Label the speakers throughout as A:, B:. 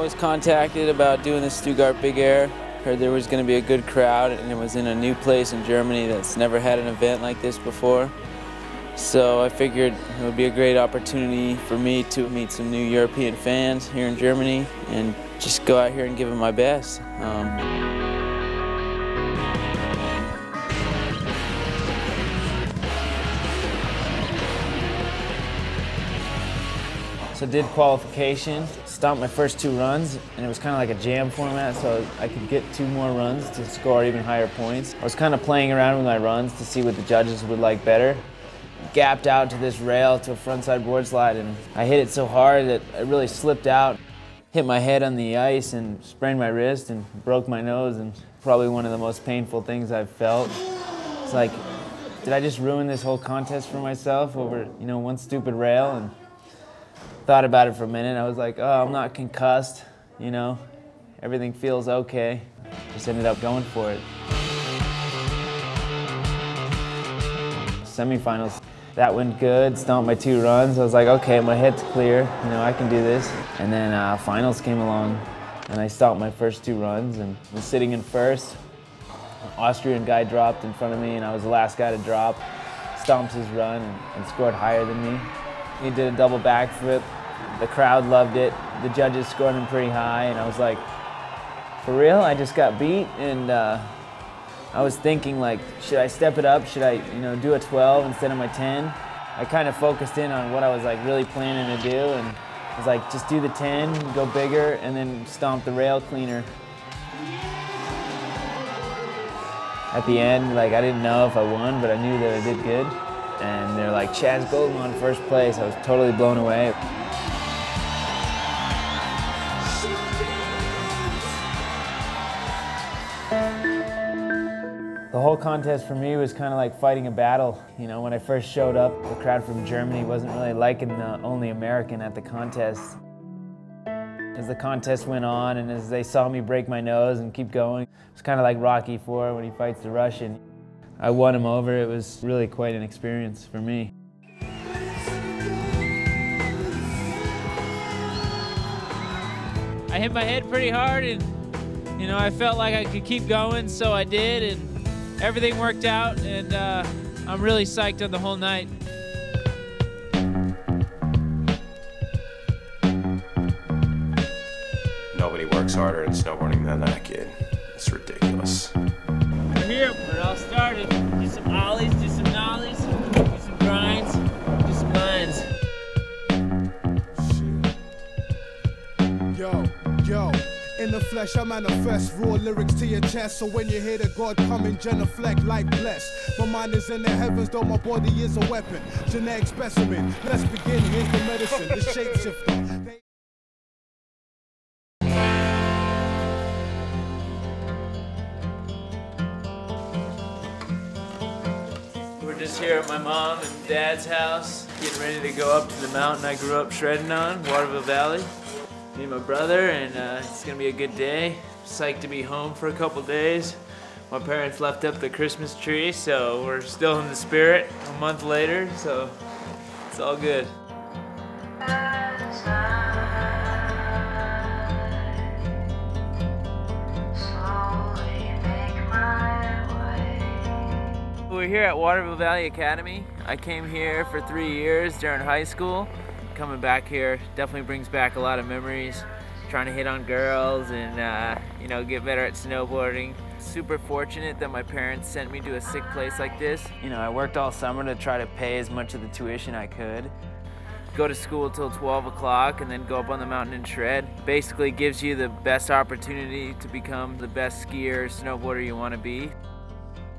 A: was contacted about doing the Stuttgart Big Air. Heard there was going to be a good crowd, and it was in a new place in Germany that's never had an event like this before. So I figured it would be a great opportunity for me to meet some new European fans here in Germany and just go out here and give them my best. So did qualification, stomped my first 2 runs, and it was kind of like a jam format, so I could get 2 more runs to score even higher points. I was kind of playing around with my runs to see what the judges would like better. Gapped out to this rail to a frontside board slide, and I hit it so hard that I really slipped out, hit my head on the ice and sprained my wrist and broke my nose, and probably one of the most painful things I've felt. It's like, did I just ruin this whole contest for myself over, one stupid rail? And thought about it for a minute. I was like, oh, I'm not concussed, everything feels okay. Just ended up going for it. Semifinals, that went good, stomped my 2 runs. I was like, okay, my head's clear, I can do this. And then finals came along, and I stomped my first 2 runs and was sitting in first. An Austrian guy dropped in front of me, and I was the last guy to drop. Stomped his run and scored higher than me. He did a double backflip. The crowd loved it. The judges scored him pretty high, and I was like, for real? I just got beat? And I was thinking, like, should I step it up? Should I, do a 12 instead of my 10? I kind of focused in on what I was like really planning to do, and I was like, just do the 10, go bigger, and then stomp the rail cleaner. At the end, like, I didn't know if I won, but I knew that I did good. And they're like, Chaz Goldman first place. I was totally blown away. The whole contest for me was kind of like fighting a battle. When I first showed up, the crowd from Germany wasn't really liking the only American at the contest. As the contest went on and as they saw me break my nose and keep going, it was kind of like Rocky IV when he fights the Russian. I won him over. It was really quite an experience for me. I hit my head pretty hard, and I felt like I could keep going, so I did, and everything worked out, and I'm really psyched on the whole night.
B: Nobody works harder in snowboarding than that kid. It's ridiculous.
A: We're here where it all started. Do some ollies, do some nollies, do some grinds, do some lines.
C: Yo, in the flesh I manifest raw lyrics to your chest. So when you hear the God coming, genuflect like blessed. My mind is in the heavens, though my body is a weapon. Genetic specimen, let's begin, here's the medicine, the shapeshifter.
A: We're just here at my mom and dad's house, getting ready to go up to the mountain I grew up shredding on, Waterville Valley. Me and my brother, and it's gonna be a good day. Psyched to be home for a couple days. My parents left up the Christmas tree, so we're still in the spirit a month later, so it's all good. We're here at Waterville Valley Academy. I came here for 3 years during high school. Coming back here definitely brings back a lot of memories. Trying to hit on girls and get better at snowboarding. Super fortunate that my parents sent me to a sick place like this. I worked all summer to try to pay as much of the tuition I could. Go to school till 12 o'clock and then go up on the mountain and shred. Basically gives you the best opportunity to become the best skier, snowboarder you want to be.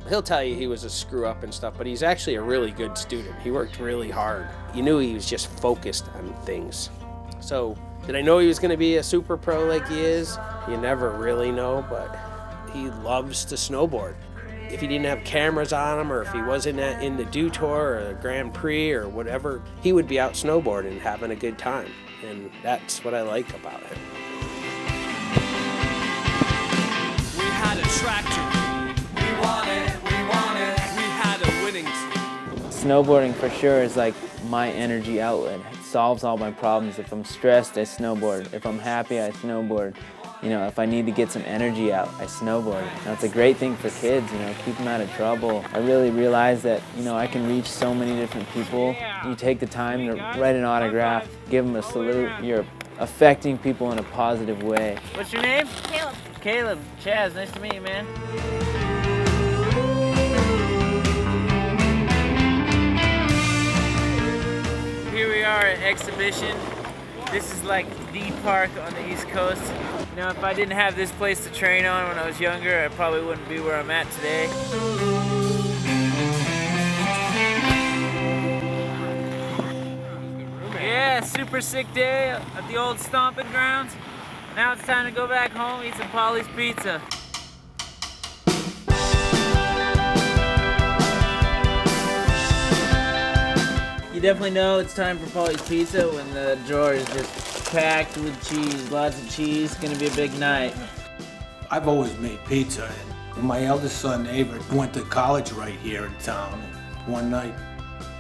D: He'll tell you he was a screw up and stuff, but he's actually a really good student. He worked really hard. You knew he was just focused on things. So, did I know he was going to be a super pro like he is? You never really know, but he loves to snowboard. If he didn't have cameras on him, or if he wasn't in the Dew Tour or the Grand Prix or whatever, he would be out snowboarding, having a good time. And that's what I like about him.
E: We had a tractor. We won it. We had a winning team.
A: Snowboarding for sure is like my energy outlet. It's solves all my problems. If I'm stressed, I snowboard. If I'm happy, I snowboard. You know, if I need to get some energy out, I snowboard. Now, it's a great thing for kids, you know, keep them out of trouble. I really realized that, you know, I can reach so many different people. You take the time to write an autograph, give them a salute, you're affecting people in a positive way.
F: What's your name?
G: Caleb.
F: Caleb. Chaz, nice to meet you, man. Here we are at Exhibition. This is like the park on the East Coast. You know, if I didn't have this place to train on when I was younger, I probably wouldn't be where I'm at today. Yeah, super sick day at the old stomping grounds. Now it's time to go back home, eat some Polly's Pizza. You definitely know it's time for Polly's Pizza when the drawer is just packed with cheese, lots of cheese. It's gonna be a big night.
H: I've always made pizza, and my eldest son, Aver, went to college right here in town. And one night,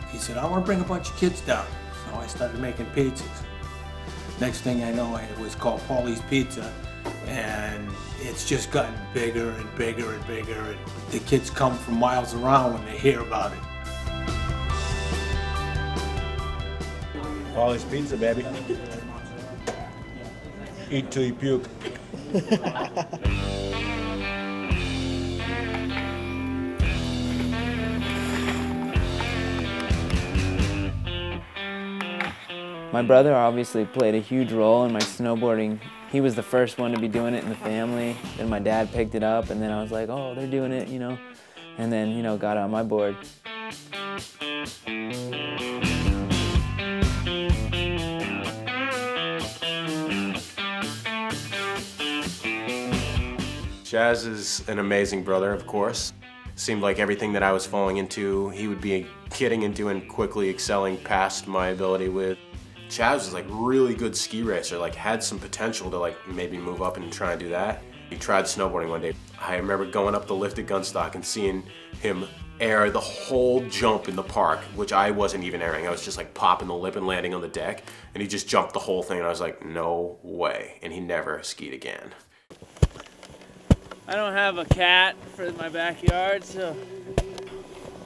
H: he said, I want to bring a bunch of kids down. So I started making pizzas. Next thing I know, it was called Polly's Pizza, and it's just gotten bigger and bigger and bigger, and the kids come from miles around when they hear about it.
I: Polly's Pizza, baby. Eat till you puke.
A: My brother obviously played a huge role in my snowboarding. He was the first one to be doing it in the family. Then my dad picked it up, and then I was like, oh, they're doing it, you know. And then, you know, got on my board.
B: Chaz is an amazing brother, of course. Seemed like everything that I was falling into, he would be getting into and quickly excelling past my ability with. Chaz was like really good ski racer, like had some potential to like maybe move up and try and do that. He tried snowboarding one day. I remember going up the lifted gunstock and seeing him air the whole jump in the park, which I wasn't even airing. I was just like popping the lip and landing on the deck, and he just jumped the whole thing, and I was like, no way. And he never skied again.
F: I don't have a cat for my backyard, so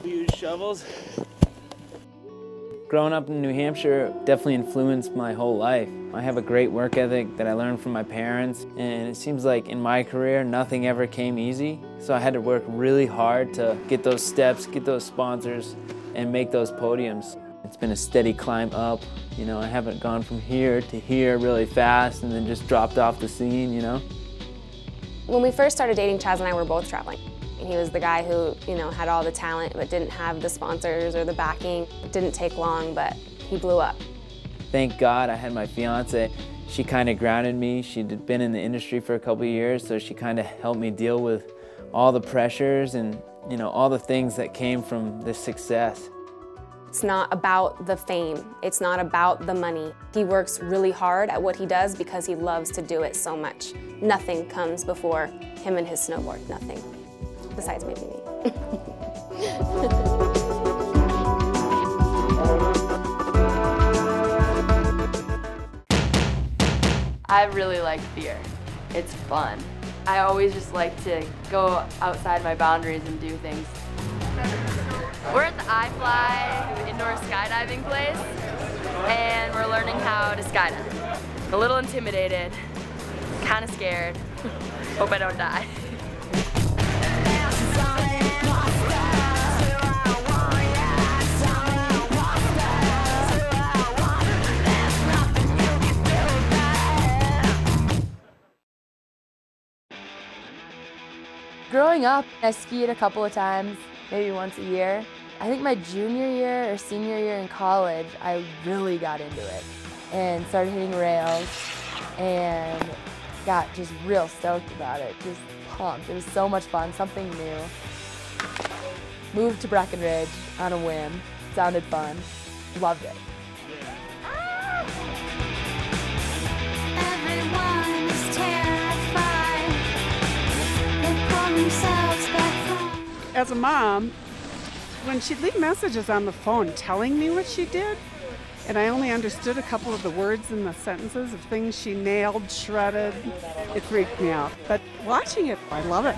F: we use shovels.
A: Growing up in New Hampshire definitely influenced my whole life. I have a great work ethic that I learned from my parents, and it seems like in my career nothing ever came easy. So I had to work really hard to get those steps, get those sponsors, and make those podiums. It's been a steady climb up. You know, I haven't gone from here to here really fast and then just dropped off the scene, you know.
G: When we first started dating, Chaz and I were both traveling. He was the guy who, you know, had all the talent but didn't have the sponsors or the backing. It didn't take long, but he blew up.
A: Thank God I had my fiance. She kind of grounded me. She'd been in the industry for a couple of years, so she kind of helped me deal with all the pressures and, you know, all the things that came from this success.
G: It's not about the fame. It's not about the money. He works really hard at what he does because he loves to do it so much. Nothing comes before him and his snowboard, nothing. Besides maybe me.
J: I really like fear. It's fun. I always just like to go outside my boundaries and do things. We're at the iFly indoor skydiving place, and we're learning how to skydive. I'm a little intimidated, kind of scared. Hope I don't die. Growing up, I skied a couple of times, maybe once a year. I think my junior year or senior year in college, I really got into it and started hitting rails and got just real stoked about it, just pumped. It was so much fun, something new. Moved to Breckenridge on a whim, sounded fun, loved it.
K: Everyone is terrified. They pull themselves back from.
L: As a mom, when she'd leave messages on the phone telling me what she did, and I only understood a couple of the words in the sentences of things she nailed, shredded. It freaked me out. But watching it, I love it.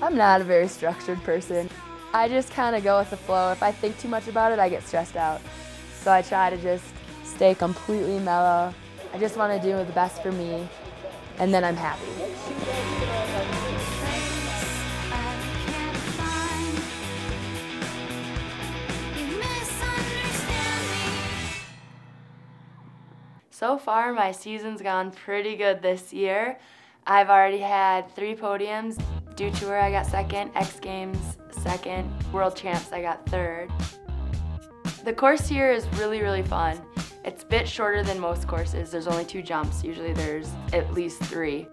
J: I'm not a very structured person. I just kind of go with the flow. If I think too much about it, I get stressed out. So I try to just stay completely mellow. I just want to do the best for me, and then I'm happy. So far, my season's gone pretty good this year. I've already had 3 podiums. Dew Tour, I got 2nd, X Games, 2nd, World Champs, I got 3rd. The course here is really, really fun. It's a bit shorter than most courses. There's only 2 jumps. Usually there's at least 3.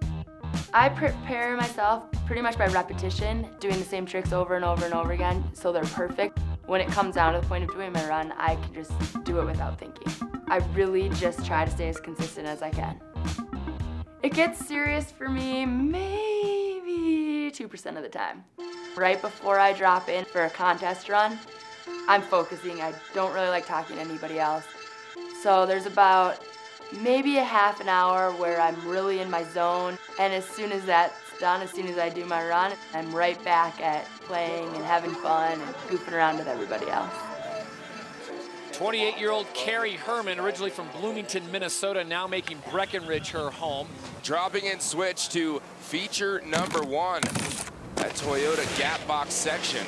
J: I prepare myself pretty much by repetition, doing the same tricks over and over and over again, so they're perfect. When it comes down to the point of doing my run, I can just do it without thinking. I really just try to stay as consistent as I can. It gets serious for me maybe 2% of the time. Right before I drop in for a contest run, I'm focusing. I don't really like talking to anybody else. So there's about maybe a half an hour where I'm really in my zone, and as soon as that's done, as soon as I do my run, I'm right back at playing and having fun and goofing around with everybody else.
E: 28-year-old Carrie Herman, originally from Bloomington, Minnesota, now making Breckenridge her home.
M: Dropping in switch to feature number 1, that Toyota gap box section.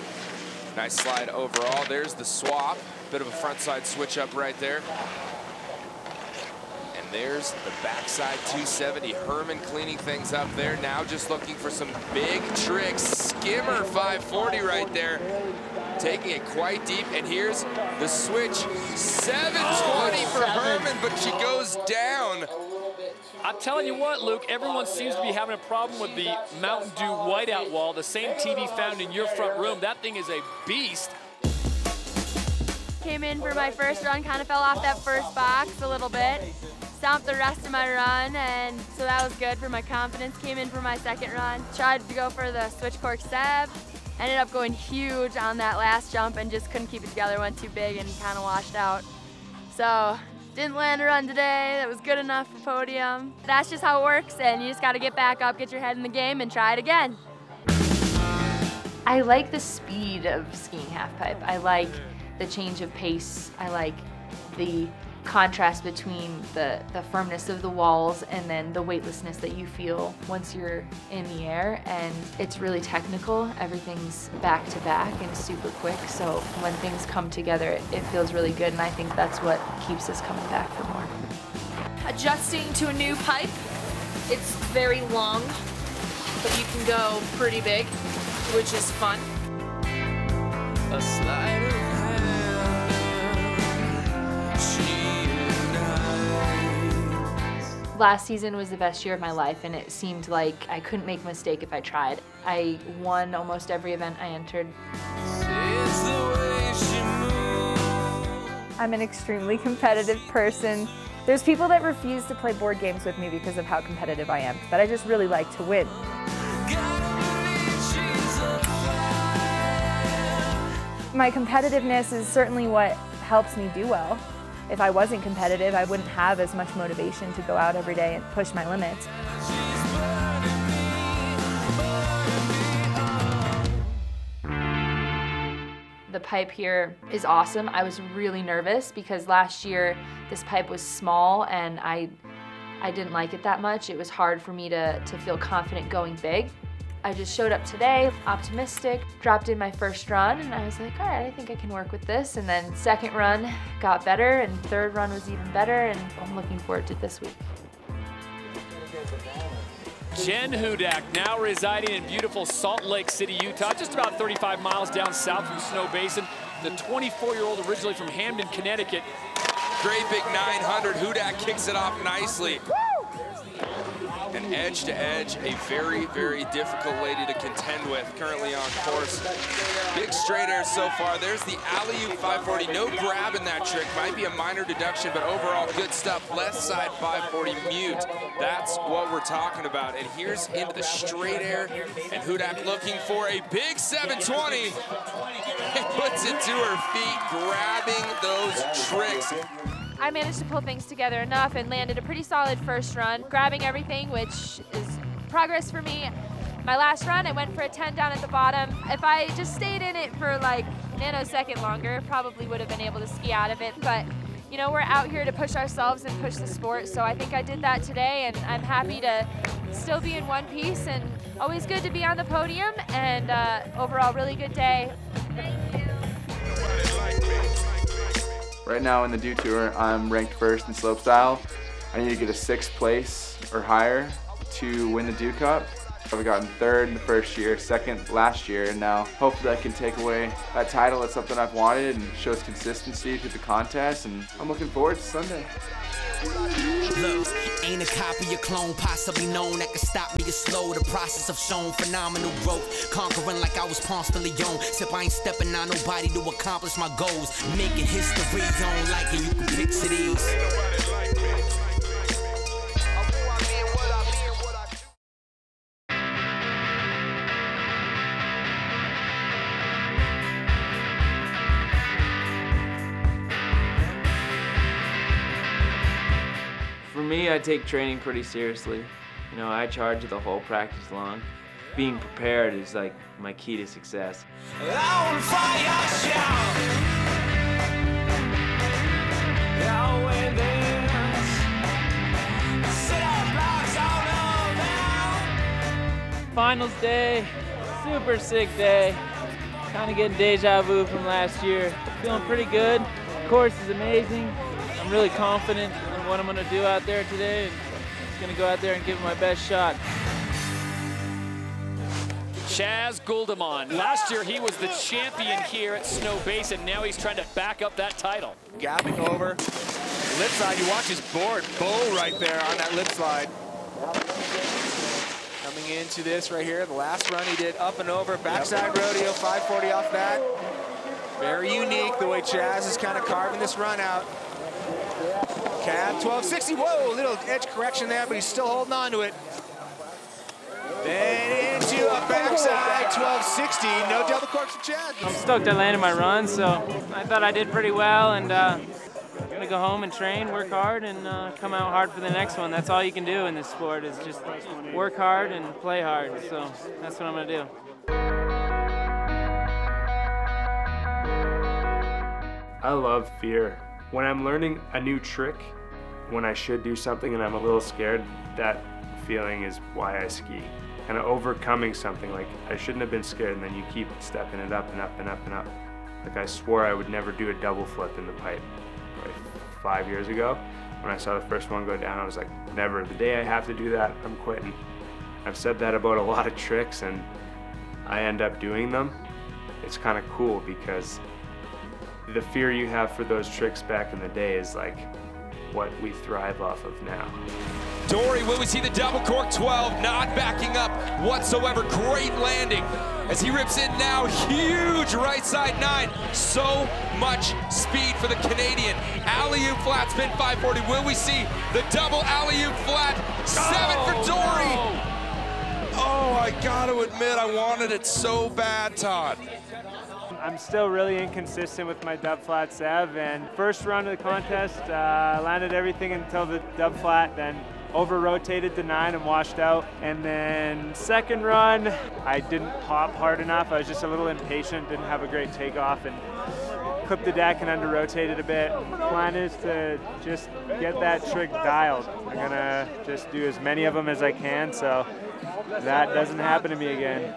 M: Nice slide overall. There's the swap. Bit of a front side switch up right there. And there's the backside 270. Herman cleaning things up there. Now just looking for some big tricks. Skimmer 540 right there. Taking it quite deep, and here's the switch. 720 for Herman, but she goes down.
E: I'm telling you what, Luke, everyone seems to be having a problem with the Mountain Dew whiteout wall, the same TV found in your front room. That thing is a beast.
J: Came in for my first run, kind of fell off that first box a little bit. Stomped the rest of my run, and so that was good for my confidence. Came in for my second run. Tried to go for the switch cork seb. Ended up going huge on that last jump and just couldn't keep it together. Went too big and kind of washed out. So didn't land a run today. That was good enough for podium. That's just how it works, and you just got to get back up, get your head in the game, and try it again.
N: I like the speed of skiing halfpipe. I like the change of pace. I like the contrast between the firmness of the walls and then the weightlessness that you feel once you're in the air. And it's really technical. Everything's back to back and super quick. So when things come together, it feels really good. And I think that's what keeps us coming back for more.
O: Adjusting to a new pipe. It's very long, but you can go pretty big, which is fun.
E: A slider.
N: Last season was the best year of my life, and it seemed like I couldn't make a mistake if I tried. I won almost every event I entered.
P: I'm an extremely competitive person. There's people that refuse to play board games with me because of how competitive I am, but I just really like to win. My competitiveness is certainly what helps me do well. If I wasn't competitive, I wouldn't have as much motivation to go out every day and push my limits.
N: The pipe here is awesome. I was really nervous because last year this pipe was small and I didn't like it that much. It was hard for me to feel confident going big. I just showed up today, optimistic, dropped in my first run, and I was like, all right, I think I can work with this. And then second run got better, and third run was even better, and I'm looking forward to this week.
E: Jen Hudak, now residing in beautiful Salt Lake City, Utah, just about 35 miles down south from Snow Basin. The 24-year-old originally from Hamden, Connecticut.
M: Great big 900. Hudak kicks it off nicely. And edge to edge, a very, very difficult lady to contend with, currently on course. Big straight air so far. There's the alley-oop 540. No grab in that trick. Might be a minor deduction, but overall good stuff. Left side 540 mute. That's what we're talking about. And here's into the straight air, and Hudak looking for a big 720. And puts it to her feet, grabbing those tricks.
P: I managed to pull things together enough and landed a pretty solid first run, grabbing everything, which is progress for me. My last run, I went for a 10 down at the bottom. If I just stayed in it for like a nanosecond longer, probably would have been able to ski out of it. But you know, we're out here to push ourselves and push the sport, so I think I did that today, and I'm happy to still be in one piece, and always good to be on the podium, and overall really good day.
Q: Right now in the Dew Tour, I'm ranked first in slopestyle. I need to get a 6th place or higher to win the Dew Cup. I've gotten 3rd in the first year, 2nd last year, and now hopefully I can take away that title. It's something I've wanted and shows consistency through the contest, and I'm looking forward to Sunday.
R: Look, ain't a copy or clone possibly known that could stop me or slow the process of shown phenomenal growth. Conquering like I was Ponce de Leon. Except I ain't stepping on nobody to accomplish my goals. Making history on like it, you can picture these.
A: For me, I take training pretty seriously. You know, I charge the whole practice long. Being prepared is like my key to success. Finals day, super sick day. Kind of getting deja vu from last year. Feeling pretty good. The course is amazing. I'm really confident in what I'm going to do out there today, and I'm just going to go out there and give it my best shot.
E: Chaz Guldemond. Last year he was the champion here at Snow Basin. Now he's trying to back up that title.
S: Gapping over. Lip slide, you watch his board. Bow right there on that lip slide. Coming into this right here, the last run he did up and over. Backside rodeo, 540 off that. Very unique the way Chaz is kind of carving this run out. Cab 1260, whoa, little edge correction there, but he's still holding on to it. Then into a backside 1260, no double corks for Chad.
A: I'm stoked I landed my run, so I thought I did pretty well, and I'm gonna go home and train, work hard, and come out hard for the next one. That's all you can do in this sport, is just work hard and play hard, so that's what I'm gonna do.
T: I love fear. When I'm learning a new trick, when I should do something and I'm a little scared, that feeling is why I ski. Kind of overcoming something, like I shouldn't have been scared, and then you keep stepping it up and up and up and up. Like I swore I would never do a double flip in the pipe. Like 5 years ago, when I saw the first one go down, I was like, never. The day I have to do that, I'm quitting. I've said that about a lot of tricks, and I end up doing them. It's kind of cool because the fear you have for those tricks back in the day is like what we thrive off of now.
M: Dory, will we see the double cork 12? Not backing up whatsoever. Great landing as he rips in now. Huge right side 9. So much speed for the Canadian. Alley-oop flat spin 540. Will we see the double alley-oop flat? 7 for Dory. Oh, I got to admit, I wanted it so bad, Todd.
U: I'm still really inconsistent with my dub flat 7, and first run of the contest, landed everything until the dub flat, then over-rotated to 9 and washed out. And then second run, I didn't pop hard enough. I was just a little impatient, didn't have a great takeoff, and clipped the deck and under-rotated a bit. Plan is to just get that trick dialed. I'm gonna just do as many of them as I can, so that doesn't happen to me again.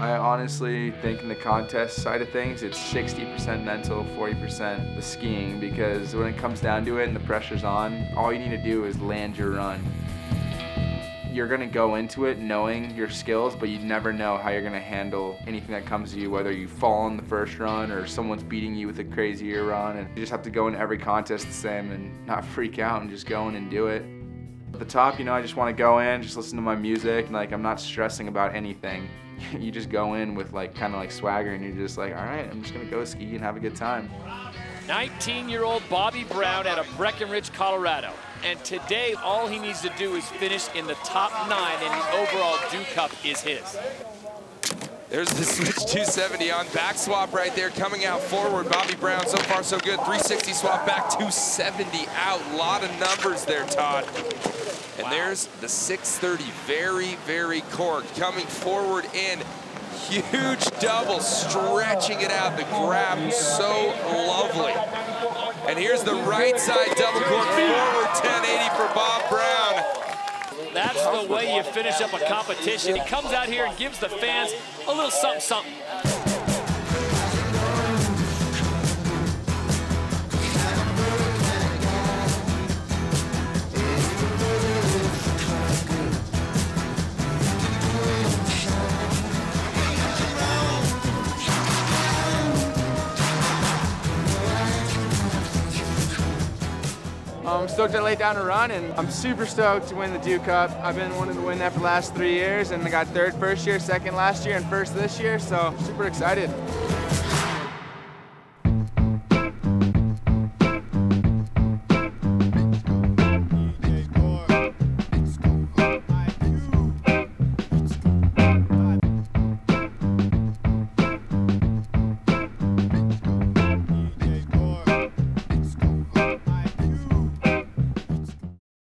Q: I honestly think in the contest side of things, it's 60% mental, 40% the skiing, because when it comes down to it and the pressure's on, all you need to do is land your run. You're gonna go into it knowing your skills, but you never know how you're gonna handle anything that comes to you, whether you fall in the first run or someone's beating you with a crazier run. And you just have to go in every contest the same and not freak out and just go in and do it. At the top, you know, I just want to go in, just listen to my music, and like I'm not stressing about anything. You just go in with like kind of like swagger, and you're just like, all right, I'm just gonna go ski and have a good time.
E: 19-year-old Bobby Brown out of Breckenridge, Colorado. And today, all he needs to do is finish in the top 9, and the overall Dew Cup is his.
M: There's the switch 270 on back swap right there, coming out forward. Bobby Brown, so far so good. 360 swap back, 270 out. A lot of numbers there, Todd. And there's the 630, very, very corked, coming forward in. Huge double, stretching it out. The grab was so lovely. And here's the right side double cork forward, 1080 for Bob Brown.
E: That's the way you finish up a competition. He comes out here and gives the fans a little something, something.
Q: I'm stoked I laid down a run, and I'm super stoked to win the Dew Cup. I've been wanting to win that for the last 3 years, and I got third first year, second last year, and first this year, so super excited.